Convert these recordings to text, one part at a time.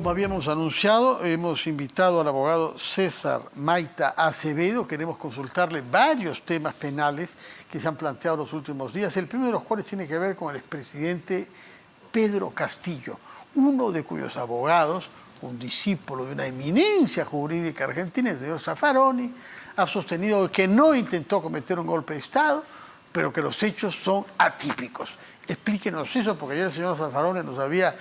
Como habíamos anunciado, hemos invitado al abogado César Maita Acevedo. Queremos consultarle varios temas penales que se han planteado en los últimos días. El primero de los cuales tiene que ver con el expresidente Pedro Castillo, uno de cuyos abogados, un discípulo de una eminencia jurídica argentina, el señor Zaffaroni, ha sostenido que no intentó cometer un golpe de Estado, pero que los hechos son atípicos. Explíquenos eso, porque ayer el señor Zaffaroni nos había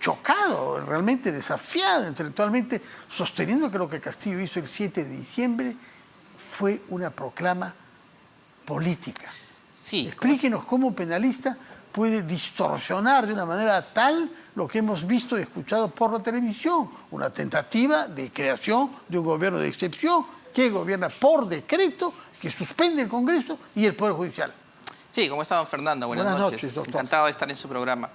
chocado, realmente desafiado intelectualmente, sosteniendo que lo que Castillo hizo el 7 de diciembre fue una proclama política. Sí. Explíquenos cómo un penalista puede distorsionar de una manera tal lo que hemos visto y escuchado por la televisión, una tentativa de creación de un gobierno de excepción que gobierna por decreto, que suspende el Congreso y el Poder Judicial. Sí, ¿cómo está, don Fernando? Buenas noches, doctor. Encantado de estar en su programa.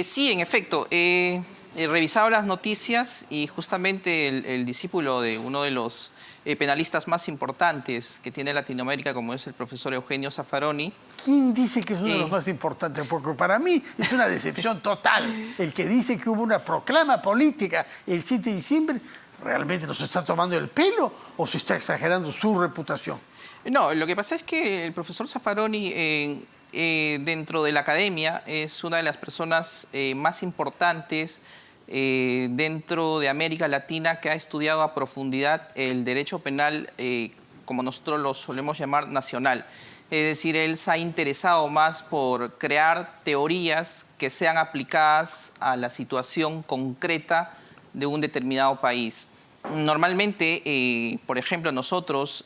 Sí, en efecto, he revisado las noticias y justamente el discípulo de uno de los penalistas más importantes que tiene Latinoamérica, como es el profesor Eugenio Zaffaroni. ¿Quién dice que es uno de los más importantes? Porque para mí es una decepción total. El que dice que hubo una proclama política el 7 de diciembre, ¿realmente nos está tomando el pelo o se está exagerando su reputación? No, lo que pasa es que el profesor Zaffaroni dentro de la academia es una de las personas más importantes dentro de América Latina que ha estudiado a profundidad el derecho penal, como nosotros lo solemos llamar, nacional. Es decir, él se ha interesado más por crear teorías que sean aplicadas a la situación concreta de un determinado país. Normalmente, por ejemplo, nosotros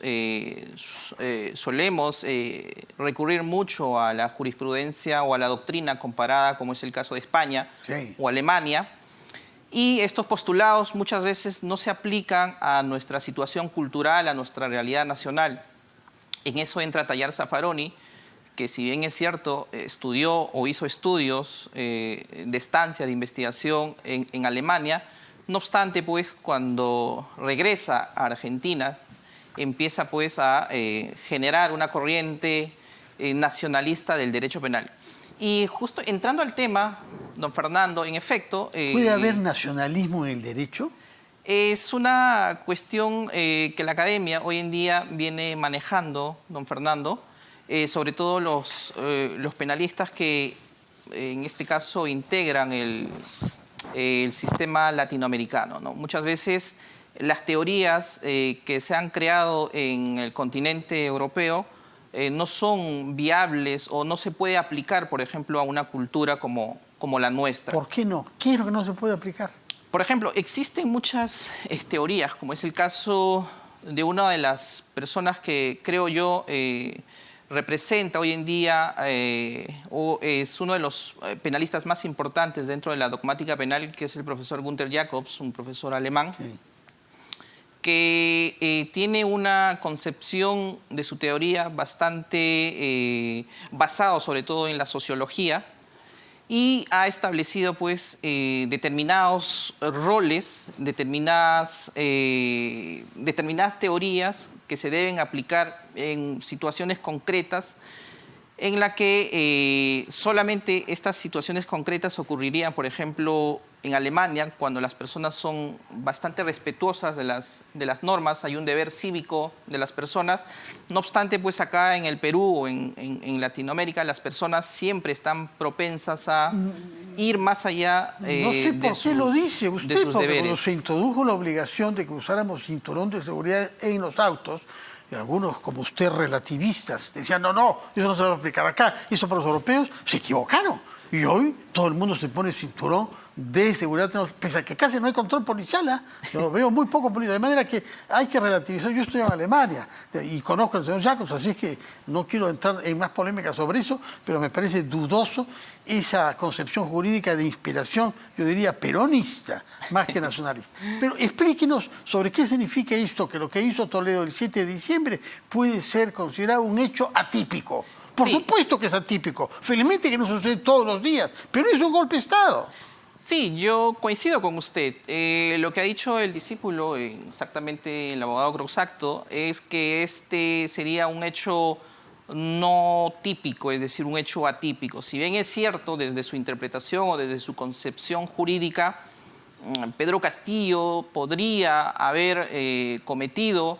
solemos recurrir mucho a la jurisprudencia o a la doctrina comparada, como es el caso de España o Alemania, y estos postulados muchas veces no se aplican a nuestra situación cultural, a nuestra realidad nacional. En eso entra Tallar Zaffaroni, que si bien es cierto, estudió o hizo estudios de estancia, de investigación en Alemania. No obstante, pues, cuando regresa a Argentina, empieza pues a generar una corriente nacionalista del derecho penal. Y justo entrando al tema, don Fernando, en efecto... ¿Puede haber nacionalismo en el derecho? Es una cuestión que la academia hoy en día viene manejando, don Fernando, sobre todo los penalistas que en este caso integran el sistema latinoamericano, ¿no? Muchas veces las teorías que se han creado en el continente europeo no son viables o no se puede aplicar, por ejemplo, a una cultura como la nuestra. ¿Por qué no? ¿Qué es lo que no se puede aplicar? Por ejemplo, existen muchas teorías, como es el caso de una de las personas que creo yo representa hoy en día o es uno de los penalistas más importantes dentro de la dogmática penal, que es el profesor Günter Jacobs, un profesor alemán, que tiene una concepción de su teoría bastante basado sobre todo en la sociología y ha establecido pues determinados roles, determinadas teorías que se deben aplicar en situaciones concretas en la que solamente estas situaciones concretas ocurrirían, por ejemplo, en Alemania, cuando las personas son bastante respetuosas de las normas, hay un deber cívico de las personas. No obstante, pues acá en el Perú o en Latinoamérica, las personas siempre están propensas a ir más allá no sé por qué lo dice usted, porque deberes. cuando se introdujo la obligación de que usáramos cinturón de seguridad en los autos, y algunos, como usted, relativistas, decían, no, eso no se va a aplicar acá, eso para los europeos, se equivocaron. Y hoy todo el mundo se pone cinturón de seguridad, pese a que casi no hay control policial, ¿eh? Yo veo muy poco policial, de manera que hay que relativizar. Yo estoy en Alemania y conozco al señor Jacobs, así es que no quiero entrar en más polémica sobre eso, pero me parece dudoso esa concepción jurídica de inspiración, yo diría peronista, más que nacionalista. Pero explíquenos sobre qué significa esto, que lo que hizo Toledo el 7 de diciembre puede ser considerado un hecho atípico. Por supuesto que es atípico, felizmente que no sucede todos los días, pero es un golpe de Estado. Sí, yo coincido con usted. Lo que ha dicho el discípulo, exactamente el abogado Groxacto, es que este sería un hecho no típico, es decir, un hecho atípico. Si bien es cierto, desde su interpretación o desde su concepción jurídica, Pedro Castillo podría haber cometido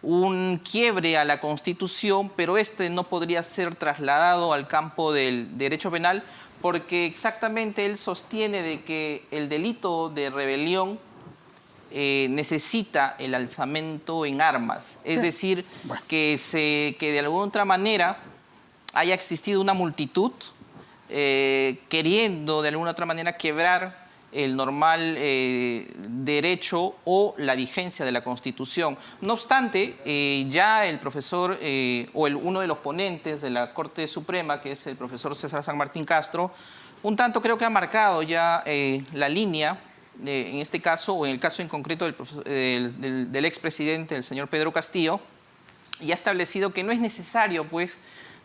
un quiebre a la Constitución, pero este no podría ser trasladado al campo del derecho penal porque exactamente él sostiene de que el delito de rebelión necesita el alzamiento en armas. Es decir, que de alguna otra manera haya existido una multitud queriendo de alguna otra manera quebrar el normal derecho o la vigencia de la Constitución. No obstante, ya el profesor uno de los ponentes de la Corte Suprema, que es el profesor César San Martín Castro, un tanto creo que ha marcado ya la línea, en este caso, o en el caso en concreto del expresidente, el señor Pedro Castillo, y ha establecido que no es necesario, pues,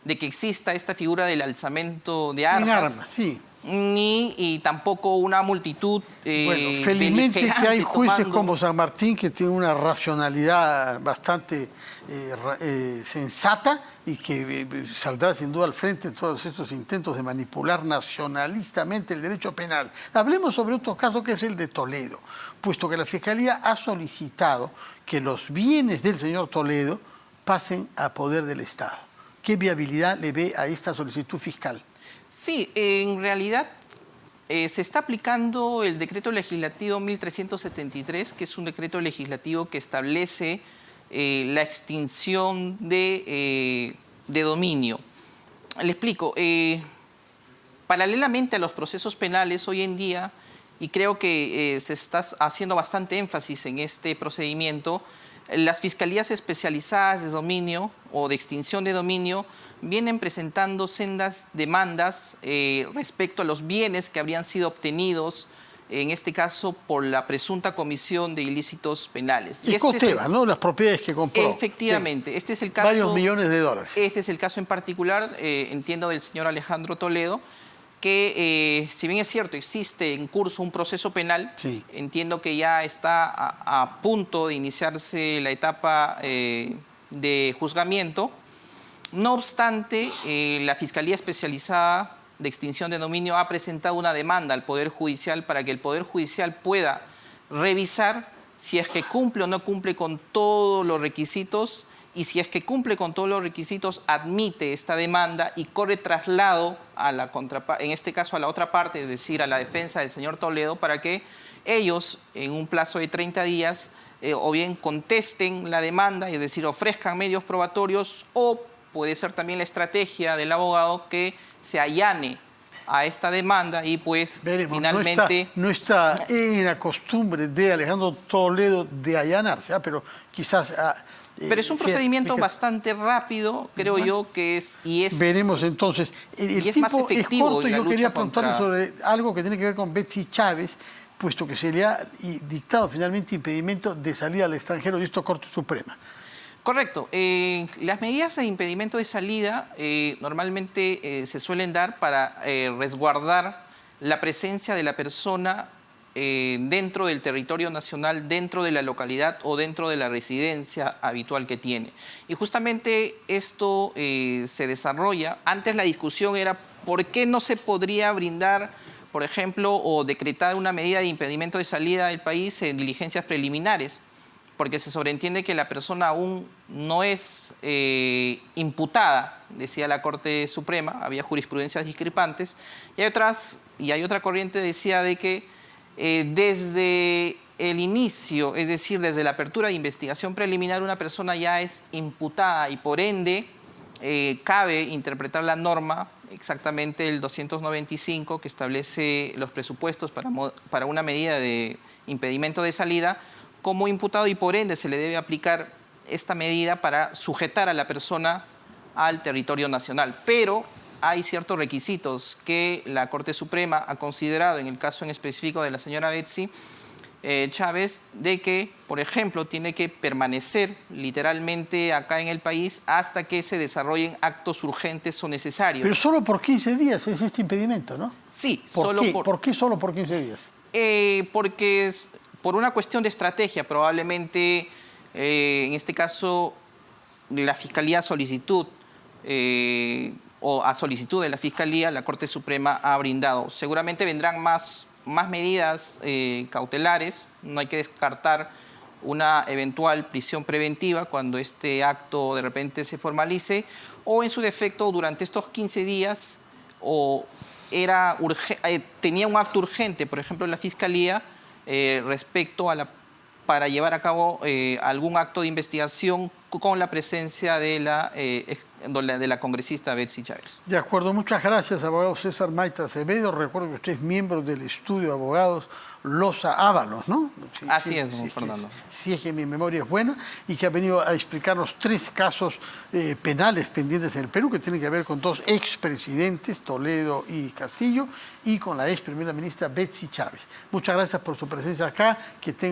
de que exista esta figura del alzamiento de armas. En armas, sí. Y tampoco una multitud bueno, felizmente que hay jueces como San Martín que tienen una racionalidad bastante sensata y que saldrá sin duda al frente en todos estos intentos de manipular nacionalistamente el derecho penal. Hablemos sobre otro caso que es el de Toledo, puesto que la Fiscalía ha solicitado que los bienes del señor Toledo pasen a poder del Estado. ¿Qué viabilidad le ve a esta solicitud fiscal? Sí, en realidad se está aplicando el decreto legislativo 1373, que es un decreto legislativo que establece la extinción de dominio. Le explico. Paralelamente a los procesos penales hoy en día, y creo que se está haciendo bastante énfasis en este procedimiento, las fiscalías especializadas de dominio o de extinción de dominio vienen presentando sendas demandas respecto a los bienes que habrían sido obtenidos, en este caso, por la presunta comisión de ilícitos penales. Y Coteva, ¿no? Las propiedades que compró. Efectivamente. Sí. Este es el caso, varios millones de dólares. Este es el caso en particular, entiendo, del señor Alejandro Toledo, que si bien es cierto, existe en curso un proceso penal, sí, entiendo que ya está a punto de iniciarse la etapa de juzgamiento. No obstante, la Fiscalía Especializada de Extinción de Dominio ha presentado una demanda al Poder Judicial para que el Poder Judicial pueda revisar si es que cumple o no cumple con todos los requisitos, y si es que cumple con todos los requisitos, admite esta demanda y corre traslado a la en este caso a la otra parte, es decir, a la defensa del señor Toledo, para que ellos, en un plazo de 30 días, o bien contesten la demanda, es decir, ofrezcan medios probatorios, o puede ser también la estrategia del abogado que se allane a esta demanda y pues veremos, finalmente... No está en la costumbre de Alejandro Toledo de allanarse, pero quizás... Pero es un procedimiento bastante rápido, creo yo, que es... Veremos entonces. El es más efectivo. Es corto. Yo quería preguntarle sobre algo que tiene que ver con Betsy Chávez, puesto que se le ha dictado finalmente impedimento de salida al extranjero, y esto Corte Suprema. Correcto. Las medidas de impedimento de salida normalmente se suelen dar para resguardar la presencia de la persona dentro del territorio nacional, dentro de la localidad o dentro de la residencia habitual que tiene. Y justamente esto se desarrolla. Antes la discusión era por qué no se podría brindar, por ejemplo, o decretar una medida de impedimento de salida del país en diligencias preliminares, porque se sobreentiende que la persona aún no es imputada, decía la Corte Suprema, había jurisprudencias discrepantes, y hay otra corriente que decía de que desde el inicio, es decir, desde la apertura de investigación preliminar, una persona ya es imputada y por ende cabe interpretar la norma, exactamente el 295, que establece los presupuestos para una medida de impedimento de salida, como imputado, y por ende se le debe aplicar esta medida para sujetar a la persona al territorio nacional. Pero hay ciertos requisitos que la Corte Suprema ha considerado en el caso en específico de la señora Betsy Chávez, de que, por ejemplo, tiene que permanecer literalmente acá en el país hasta que se desarrollen actos urgentes o necesarios. Pero solo por 15 días es este impedimento, ¿no? Sí. ¿Por qué solo por 15 días? Porque por una cuestión de estrategia, probablemente, en este caso, la Fiscalía o a solicitud de la Fiscalía, la Corte Suprema ha brindado. Seguramente vendrán más más medidas cautelares, no hay que descartar una eventual prisión preventiva cuando este acto de repente se formalice, o en su defecto durante estos 15 días tenía un acto urgente, por ejemplo, en la Fiscalía, respecto a para llevar a cabo algún acto de investigación con la presencia de la congresista Betsy Chávez. De acuerdo, muchas gracias, abogado César Maita Acevedo. Recuerdo que usted es miembro del estudio de abogados Loza Ábalos, ¿no? Así es, don Fernando. Si es que mi memoria es buena, y que ha venido a explicarnos 3 casos penales pendientes en el Perú que tienen que ver con 2 expresidentes, Toledo y Castillo, y con la ex primera ministra Betsy Chávez. Muchas gracias por su presencia acá. Que tenga